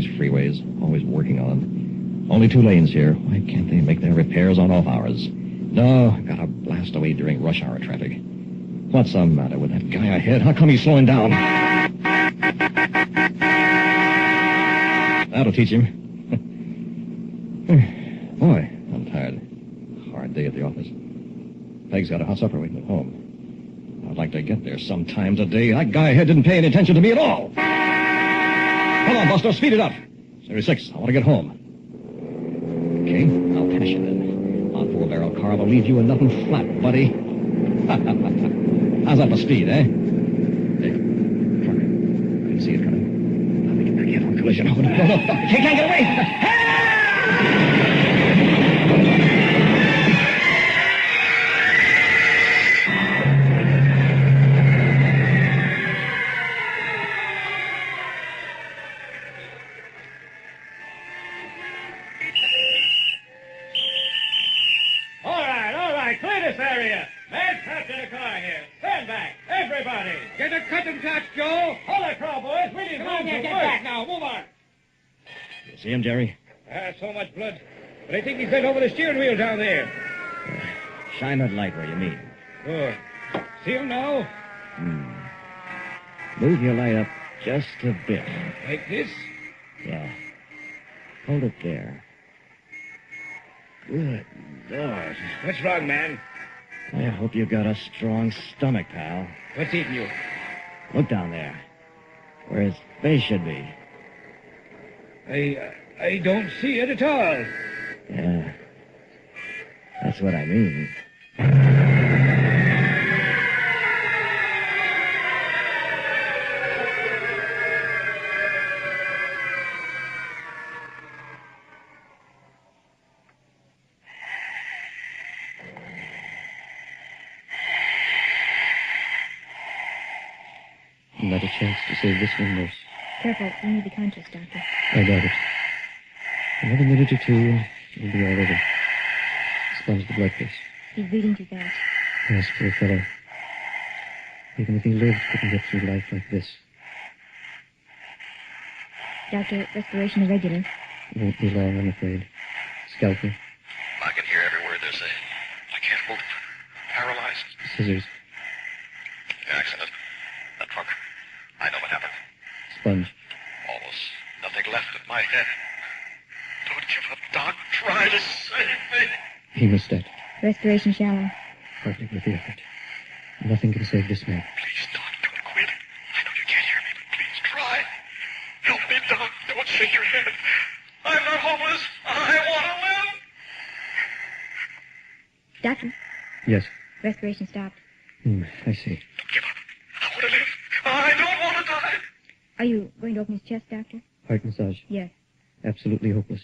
these freeways. Always working on them. Only 2 lanes here. Why can't they make their repairs on off hours? No, gotta blast away during rush hour traffic. What's the matter with that guy ahead? How come he's slowing down? That'll teach him. Boy, I'm tired. Hard day at the office. Peg's got a hot supper waiting at home. I'd like to get there sometimes a day. That guy ahead didn't pay any attention to me at all. Come on, Buster, speed it up. Series 6, I want to get home. Okay, I'll pass you then. On 4-barrel car will leave you in nothing flat, buddy. How's that for speed, eh? Hey, truck. I didn't see it coming. I'll make it back here on collision. Oh, no, he can't get away. See him, Jerry? So much blood. But I think he's bent over the steering wheel down there. Shine that light where you mean. Sure. See him now? Move your light up just a bit. Like this? Yeah. Hold it there. Good Lord. What's wrong, man? I hope you got a strong stomach, pal. What's eating you? Look down there. Where his face should be. I don't see it at all. Yeah. That's what I mean. Not a chance to save this one, nurse. Careful, you may be conscious, Doctor. I doubt it. Another minute or 2, and it'll be all over. Sponge the blood test. He's breathing too fast. Yes, poor fellow. Even if he lived, couldn't get through life like this. Doctor, respiration irregular. Won't be long, I'm afraid. Scalpel. I can hear every word they're saying. I can't move. Paralyzed. Scissors. The accident. That truck. I know what happened. Sponge. Almost nothing left of my head. Don't give up, Doc. Try to save me. Hemostat. Respiration shallow. Hardly worth the effort. Nothing can save this man. Please, Doc, don't quit. I know you can't hear me, but please try. Help me, Doc. Don't shake your head. I'm not homeless. I want to live. Doctor, Yes. respiration stopped. I see. Don't give up. I want to live. I don't want to die. Are you going to open his chest, Doctor? Heart massage. Yes. Absolutely hopeless.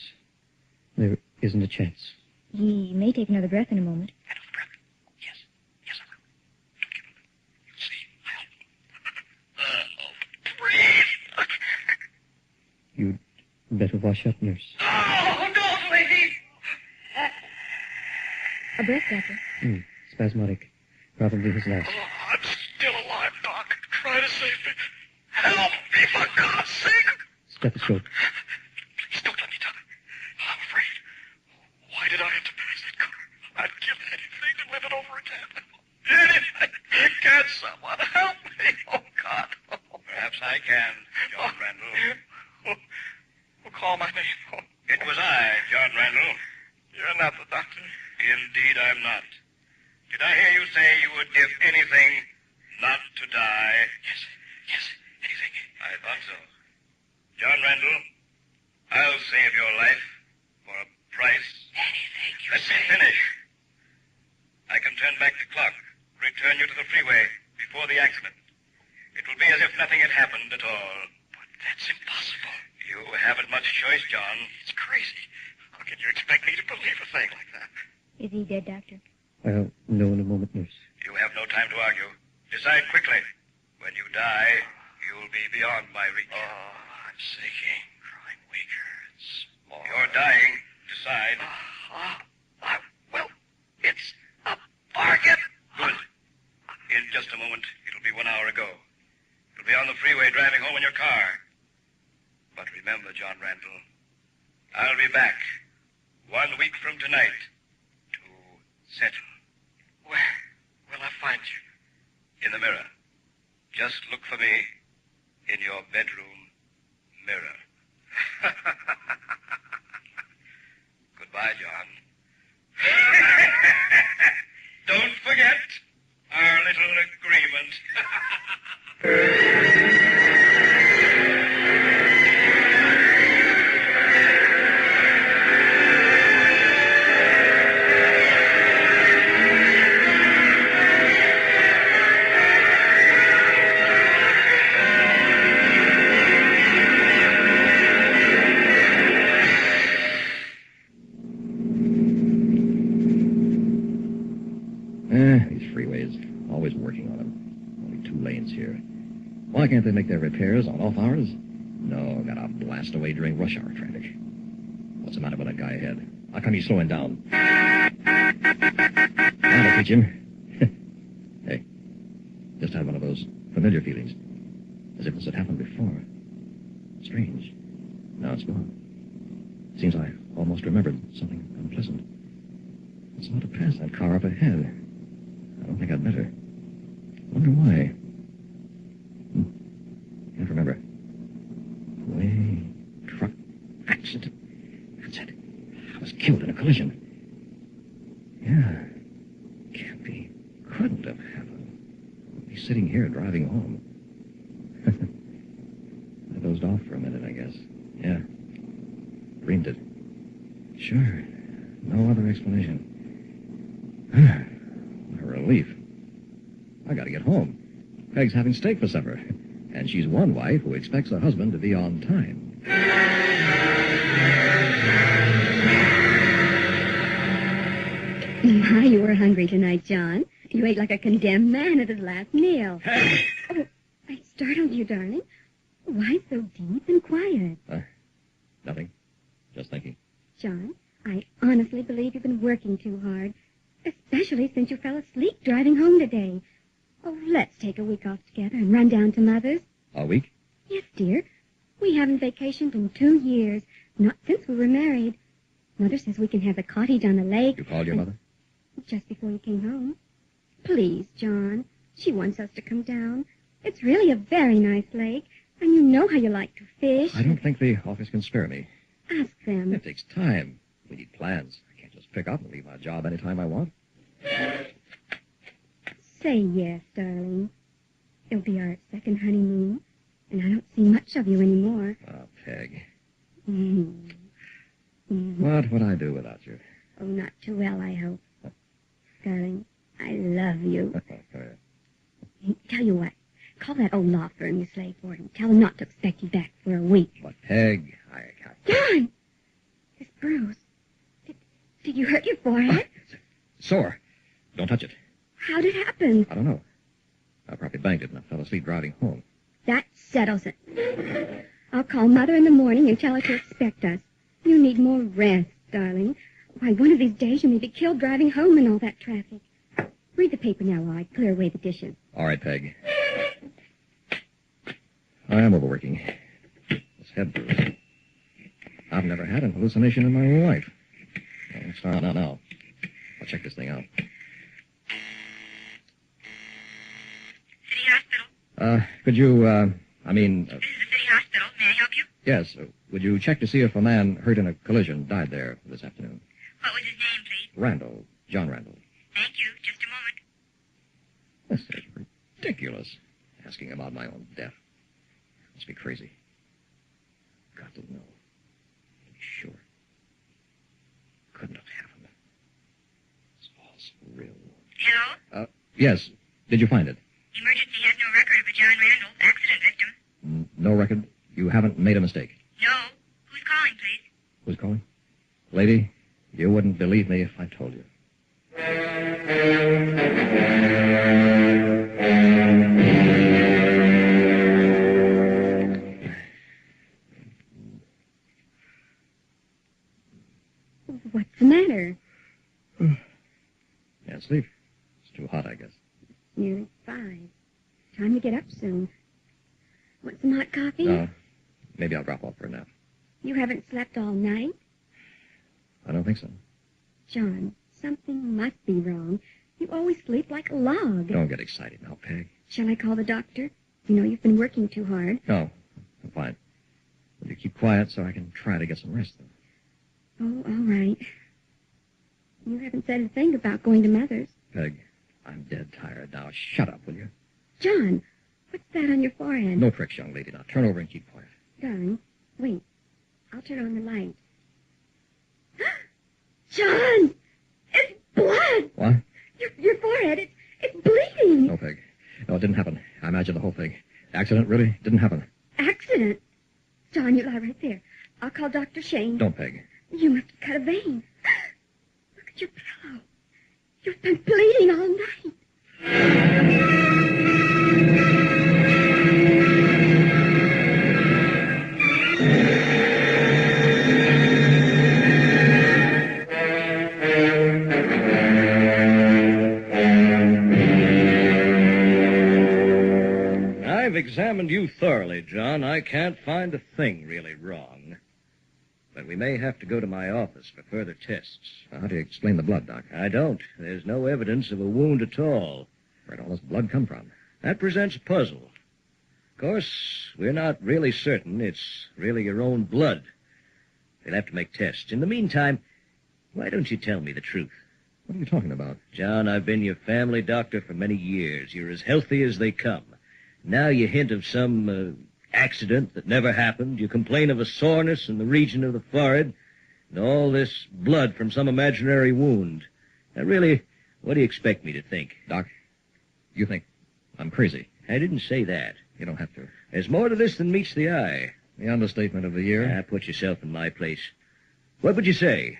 There isn't a chance. He may take another breath in a moment. Another breath. Yes. Yes, I will. Don't give up. You'll see. I'll breathe. You'd better wash up, nurse. Oh, don't, lady. A breath, Doctor. Spasmodic. Probably his last. Oh, I'm still alive, Doc. Try to save me. Help me, for God's sake. Stethoscope. Please don't let me die. I'm afraid. Why did I have to pass that car? I'd give anything to live it over again. Anything. Can someone help me? Oh, God. Perhaps I can, John Randall. Call my name. It was I, John Randall. You're not the doctor. Indeed, I'm not. Did I hear you say you would give anything not to die? Yes, anything. I thought so. John Randall, I'll save your life for a price. Anything you Let me finish. I can turn back the clock, return you to the freeway before the accident. It will be as if nothing had happened at all. But that's impossible. You haven't much choice, John. It's crazy. How can you expect me to believe a thing like that? Is he dead, Doctor? I'll know in a moment, nurse. You have no time to argue. Decide quickly. When you die, you'll be beyond my reach. Oh, I'm sinking. Growing weaker. It's more. You're dying. Decide. Well, it's a bargain. Good. In just a moment, it'll be 1 hour ago. You'll be on the freeway driving home in your car. But remember, John Randall. I'll be back 1 week from tonight to settle. Where will I find you? In the mirror. Just look for me in your bedroom mirror. Goodbye, John. Don't forget our little agreement. These freeways, always working on them. Only 2 lanes here. Why can't they make their repairs on off hours? No, gotta blast away during rush hour traffic. What's the matter with that guy ahead? How come he's slowing down? That'll teach him. Hey, just had one of those familiar feelings. As if this had happened before. Strange. Now it's gone. Seems I almost remembered something unpleasant. I saw to pass that car up ahead. I don't think I'd better. Wonder why. Can't remember. Way truck accident. That's it. I was killed in a collision. Yeah. Can't be. Couldn't have happened. I'll be sitting here driving home. I dozed off for a minute, I guess. Yeah. Dreamed it. Sure. No other explanation. What a relief. I gotta get home. Peg's having steak for supper. And she's one wife who expects her husband to be on time. My, you were hungry tonight, John. You ate like a condemned man at his last meal. Oh, I startled you, darling. Why so deep and quiet? Nothing. Just thinking. John, I honestly believe you've been working too hard, especially since you fell asleep driving home today. Oh, let's take a week off together and run down to Mother's. A week? Yes, dear. We haven't vacationed in 2 years, not since we were married. Mother says we can have the cottage on the lake. You called your mother? Just before you came home. Please, John. She wants us to come down. It's really a very nice lake, and you know how you like to fish. I don't think the office can spare me. Ask them. It takes time. We need plans. I can't just pick up and leave my job anytime I want. Say yes, darling. It'll be our second honeymoon, and I don't see much of you anymore. Oh, Peg. Mm. Mm. What would I do without you? Oh, not too well, I hope. Darling, I love you. Tell you what, call that old law firm you slave for and tell them not to expect you back for a week. But, Peg, I can't... John! This bruise. Did you hurt your forehead? Sore. Don't touch it. How'd it happen? I don't know. I probably banged it and I fell asleep driving home. That settles it. I'll call Mother in the morning and tell her to expect us. You need more rest, darling. Why, one of these days you may be killed driving home in all that traffic. Read the paper now while I clear away the dishes. All right, Peg. I am overworking. This head bruise. I've never had an hallucination in my life. Let's start now. I'll check this thing out. City Hospital. Could you, This is the city hospital. May I help you? Yes, would you check to see if a man hurt in a collision died there this afternoon? What was his name, please? Randall. John Randall. Thank you. Just a moment. This is ridiculous. Asking about my own death. Must be crazy. Got to know. To be sure. Couldn't have happened. It's all surreal. Hello? Yes. Did you find it? Emergency has no record of a John Randall accident victim. No record? You haven't made a mistake? No. Who's calling, please? Who's calling? Lady, you wouldn't believe me if I told you. What's the matter? Can't sleep. It's too hot, I guess. Nearly 5. Time to get up soon. Want some hot coffee? No. Maybe I'll drop off for a nap. You haven't slept all night? I don't think so. John, something must be wrong. You always sleep like a log. Don't get excited now, Peg. Shall I call the doctor? You know you've been working too hard. No, I'm fine. Will you keep quiet so I can try to get some rest, though? Oh, all right. You haven't said a thing about going to Mother's. Peg, I'm dead tired now. Shut up, will you? John, what's that on your forehead? No tricks, young lady. Now turn over and keep quiet. Darling, wait. I'll turn on the light. John! It's blood! What? Your forehead, it's bleeding. No, Peg. No, it didn't happen. I imagined the whole thing. Accident really didn't happen. Accident? John, you lie right there. I'll call Dr. Shane. Don't, Peg. You must have cut a vein. Look at your pillow. You've been bleeding all night. I've examined you thoroughly, John. I can't find a thing really wrong. But we may have to go to my office for further tests. Now, how do you explain the blood, Doc? I don't. There's no evidence of a wound at all. Where'd all this blood come from? That presents a puzzle. Of course, we're not really certain it's really your own blood. We'll have to make tests. In the meantime, why don't you tell me the truth? What are you talking about? John, I've been your family doctor for many years. You're as healthy as they come. Now you hint of some accident that never happened. You complain of a soreness in the region of the forehead, and all this blood from some imaginary wound. Now, really, what do you expect me to think? Doc, you think I'm crazy. I didn't say that. You don't have to. There's more to this than meets the eye. The understatement of the year. Put yourself in my place. What would you say?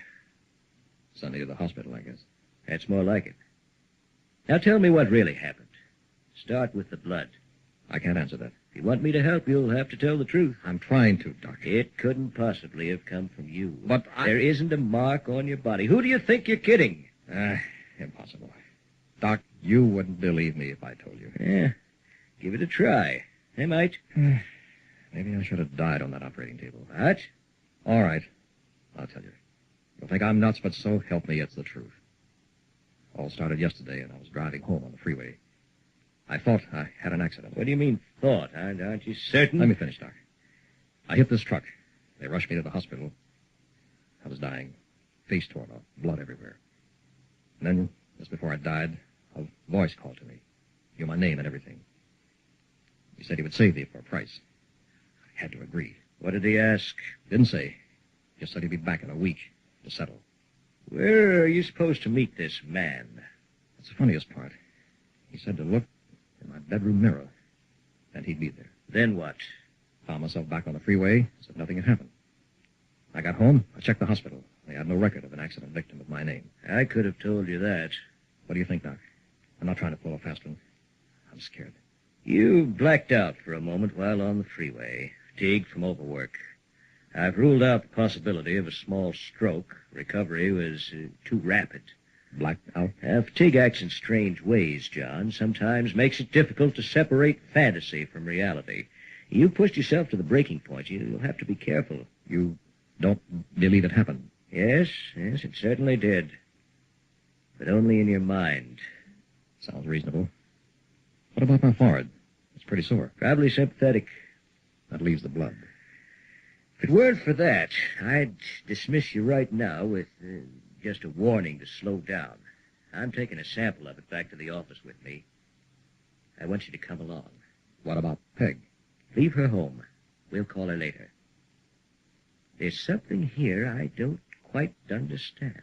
Send me to the hospital, I guess. That's more like it. Now tell me what really happened. Start with the blood. I can't answer that. If you want me to help, you'll have to tell the truth. I'm trying to, Doctor. It couldn't possibly have come from you. But There isn't a mark on your body. Who do you think you're kidding? Impossible. Doc, you wouldn't believe me if I told you. Yeah, give it a try. I might. Maybe I should have died on that operating table. What? All right. I'll tell you. You'll think I'm nuts, but so help me, it's the truth. All started yesterday, and I was driving home on the freeway. I thought I had an accident. What do you mean, thought? Aren't you certain? Let me finish, Doc. I hit this truck. They rushed me to the hospital. I was dying. Face torn off. Blood everywhere. And then, just before I died, a voice called to me. Knew my name and everything. He said he would save me for a price. I had to agree. What did he ask? Didn't say. Just said he'd be back in a week to settle. Where are you supposed to meet this man? That's the funniest part. He said to look in my bedroom mirror, and he'd be there. Then what? Found myself back on the freeway, as if nothing had happened. I got home, I checked the hospital. They had no record of an accident victim with my name. I could have told you that. What do you think, Doc? I'm not trying to pull a fast one. I'm scared. You blacked out for a moment while on the freeway, fatigued from overwork. I've ruled out the possibility of a small stroke. Recovery was too rapid. Blacked out? Fatigue acts in strange ways, John. Sometimes makes it difficult to separate fantasy from reality. You pushed yourself to the breaking point. You'll have to be careful. You don't believe it happened? Yes, it certainly did. But only in your mind. Sounds reasonable. What about my forehead? It's pretty sore. Probably sympathetic. That leaves the blood. If it weren't for that, I'd dismiss you right now with just a warning to slow down. I'm taking a sample of it back to the office with me. I want you to come along. What about Peg? Leave her home. We'll call her later. There's something here I don't quite understand.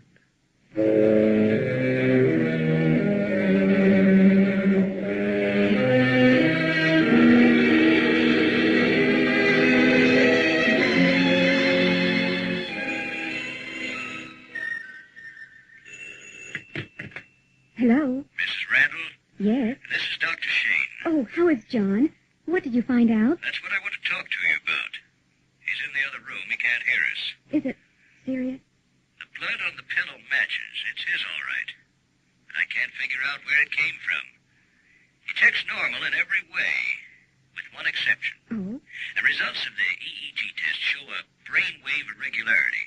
Hello? Mrs. Randall, Yes? this is Dr. Shane. Oh, how is John? What did you find out? That's what I want to talk to you about. He's in the other room. He can't hear us. Is it serious? The blood on the pillow matches. It's his, all right. But I can't figure out where it came from. He checks normal in every way, with one exception. Oh? The results of the EEG test show a brainwave irregularity.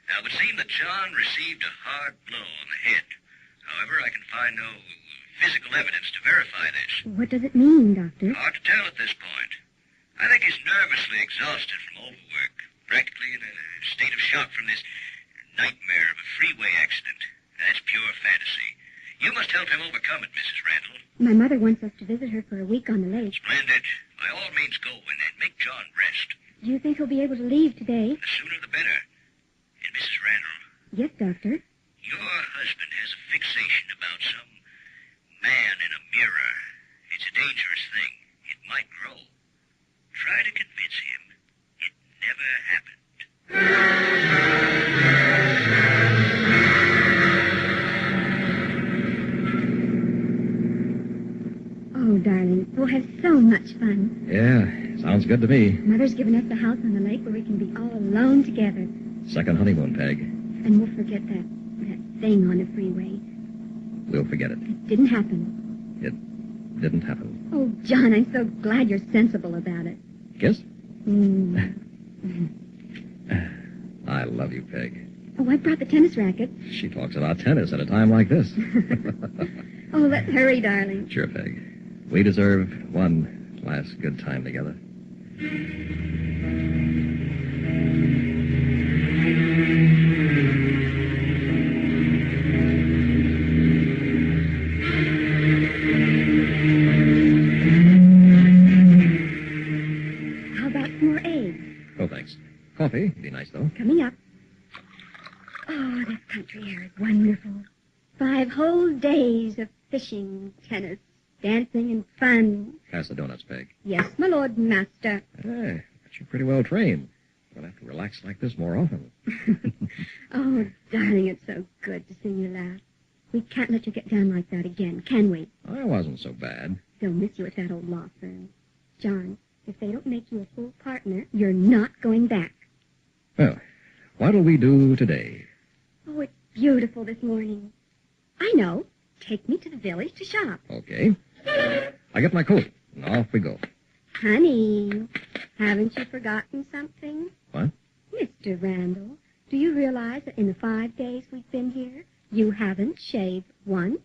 Now, it would seem that John received a hard blow on the head. However, I can find no physical evidence to verify this. What does it mean, Doctor? Hard to tell at this point. I think he's nervously exhausted from overwork, practically in a state of shock from this nightmare of a freeway accident. That's pure fantasy. You must help him overcome it, Mrs. Randall. My mother wants us to visit her for a week on the lake. Splendid. By all means, go and then make John rest. Do you think he'll be able to leave today? The sooner the better. And Mrs. Randall, Yes, Doctor. your husband has a fixation about some man in a mirror. It's a dangerous thing. It might grow. Try to convince him it never happened. Oh, darling, we'll have so much fun. Yeah, sounds good to me. Mother's given us the house on the lake where we can be all alone together. Second honeymoon, Peg. And we'll forget that thing on the freeway. We'll forget it. It didn't happen. It didn't happen. Oh, John, I'm so glad you're sensible about it. Kiss? Mm. I love you, Peg. Oh, I brought the tennis racket. She talks about tennis at a time like this. Oh, let's hurry, darling. Sure, Peg. We deserve one last good time together. How about some more eggs? Oh, thanks. Coffee would be nice, though. Coming up. Oh, this country air is wonderful. 5 whole days of fishing, tennis, dancing, and fun. Pass the donuts, Peg. Yes, my lord master. Hey, but you're pretty well trained. You'll have to relax like this more often. Oh, darling, it's so good to see you laugh. We can't let you get down like that again, can we? I wasn't so bad. They'll miss you at that old law firm. John, if they don't make you a full partner, you're not going back. Well, what'll we do today? Oh, it's beautiful this morning. I know. Take me to the village to shop. Okay. I get my coat, and off we go. Honey, haven't you forgotten something? What? Mr. Randall, do you realize that in the 5 days we've been here, you haven't shaved once?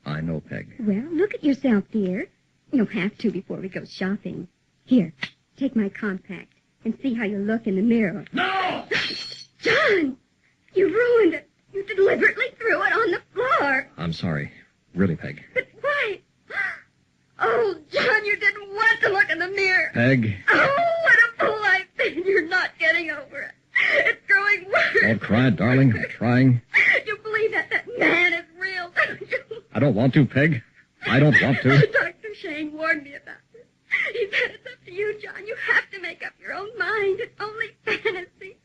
I know, Peg. Well, look at yourself, dear. You'll have to before we go shopping. Here, take my compact and see how you look in the mirror. No! John! You ruined it. You deliberately threw it on the floor. I'm sorry. Really, Peg. But why? Oh, John, you didn't want to look in the mirror. Peg, Oh, what a fool I've been. You're not getting over it. It's growing worse. don't cry, darling. I'm trying. You believe that man is real, don't you? I don't want to, Peg. I don't want to. Dr. Shane warned me about this. He said it's up to you, John. You have to make up your own mind. It's only fantasy.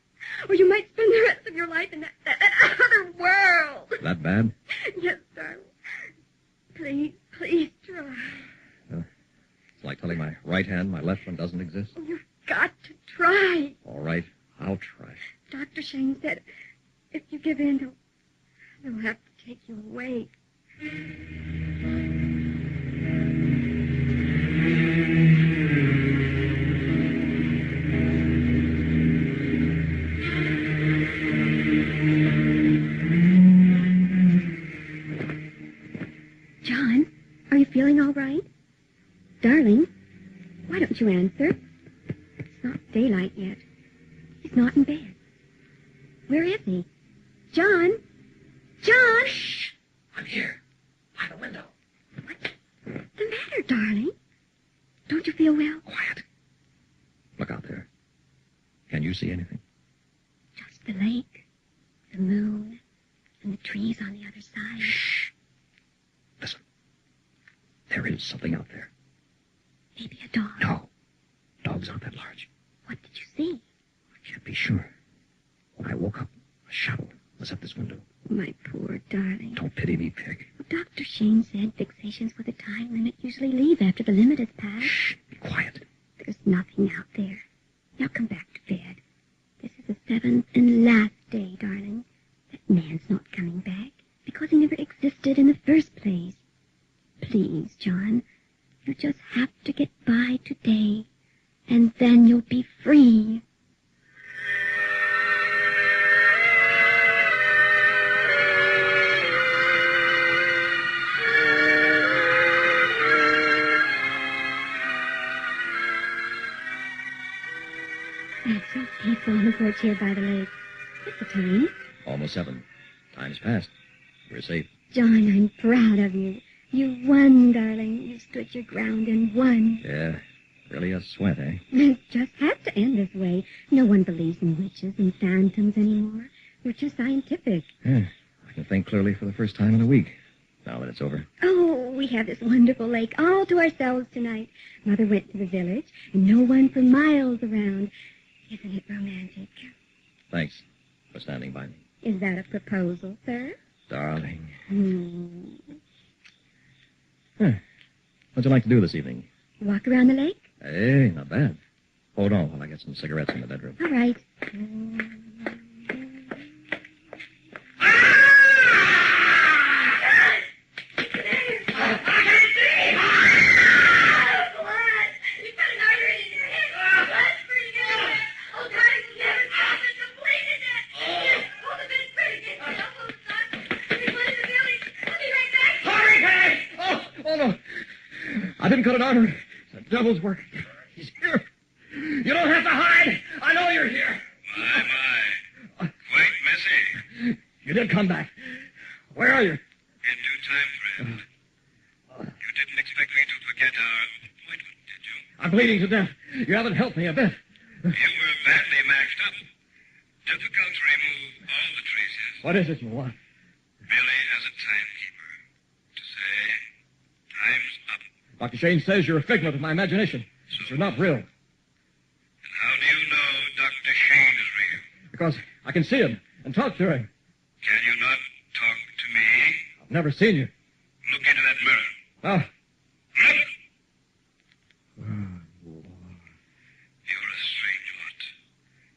Or you might spend the rest of your life in that other world. That bad? Yes, darling. Please, please try. It's like telling my right hand my left one doesn't exist. You've got to try. All right, I'll try. Dr. Shane said if you give in, they'll have to take you away. John, are you feeling all right? Darling, why don't you answer? It's not daylight yet. He's not in bed. Where is he? John? John? Shh! I'm here. By the window. What's the matter, darling? Don't you feel well? Quiet. Look out there. Can you see anything? Just the lake, the moon, and the trees on the other side. Shh. Listen. There is something out there. Maybe a dog. No. Dogs aren't that large. What did you see? I can't be sure. When I woke up, a shadow was at this window. My poor darling. Don't pity me, Peg. Dr. Shane said fixations with a time limit usually leave after the limit has passed. Shh. Be quiet. There's nothing out there. Now come back to bed. This is the 7th and last day, darling. That man's not coming back because he never existed in the first place. Please, John, you just have to get by today, and then you'll be free. It's so peaceful on the porch here by the lake. What's the time? Almost 7. Time's passed. We're safe. John, I'm proud of you. You won, darling. You stood your ground and won. Yeah, really a sweat, eh? It just has to end this way. No one believes in witches and phantoms anymore. We're too scientific. Yeah, I can think clearly for the first time in a week, now that it's over. Oh, we have this wonderful lake all to ourselves tonight. Mother went to the village, and no one for miles around. Isn't it romantic? Thanks for standing by me. Is that a proposal, sir? Darling. Hmm. What'd you like to do this evening? Walk around the lake? Hey, not bad. Hold on while I get some cigarettes in the bedroom. All right. Oh, no. I didn't cut an artery. It's the devil's work. He's here. You don't have to hide. I know you're here. My. Quite messy. You did come back. Where are you? In due time, friend. You didn't expect me to forget our appointment, did you? I'm bleeding to death. You haven't helped me a bit. You were badly maxed up. Difficult to remove all the traces. What is it you want? Merely as a timekeeper. To say, time's up. Dr. Shane says you're a figment of my imagination. But you're not real. And how do you know Dr. Shane is real? Because I can see him and talk to him. Can you not talk to me? I've never seen you. Look into that mirror. Oh. Look! You're a strange lot.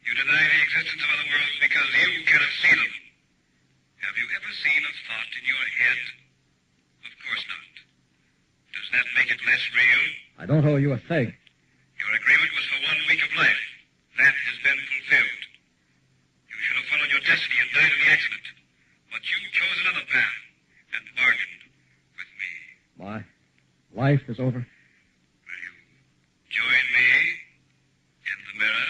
You deny the existence of other worlds because you cannot see them. Have you ever seen a thought in your head? Of course not. Does that make it less real? I don't owe you a thing. Your agreement was for 1 week of life. That has been fulfilled. You should have followed your destiny and died in the accident. But you chose another path and bargained with me. My life is over. Will you join me in the mirror?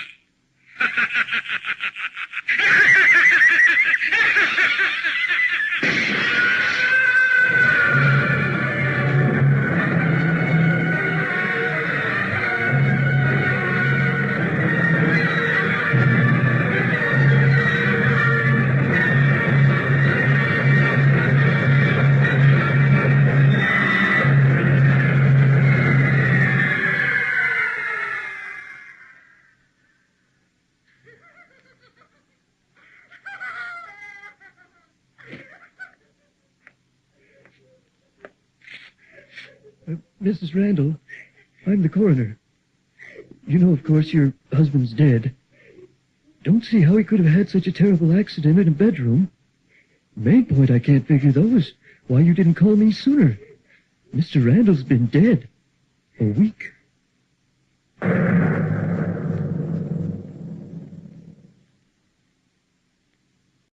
Mrs. Randall, I'm the coroner. You know, of course, your husband's dead. Don't see how he could have had such a terrible accident in a bedroom. Main point I can't figure, though, is why you didn't call me sooner. Mr. Randall's been dead a week.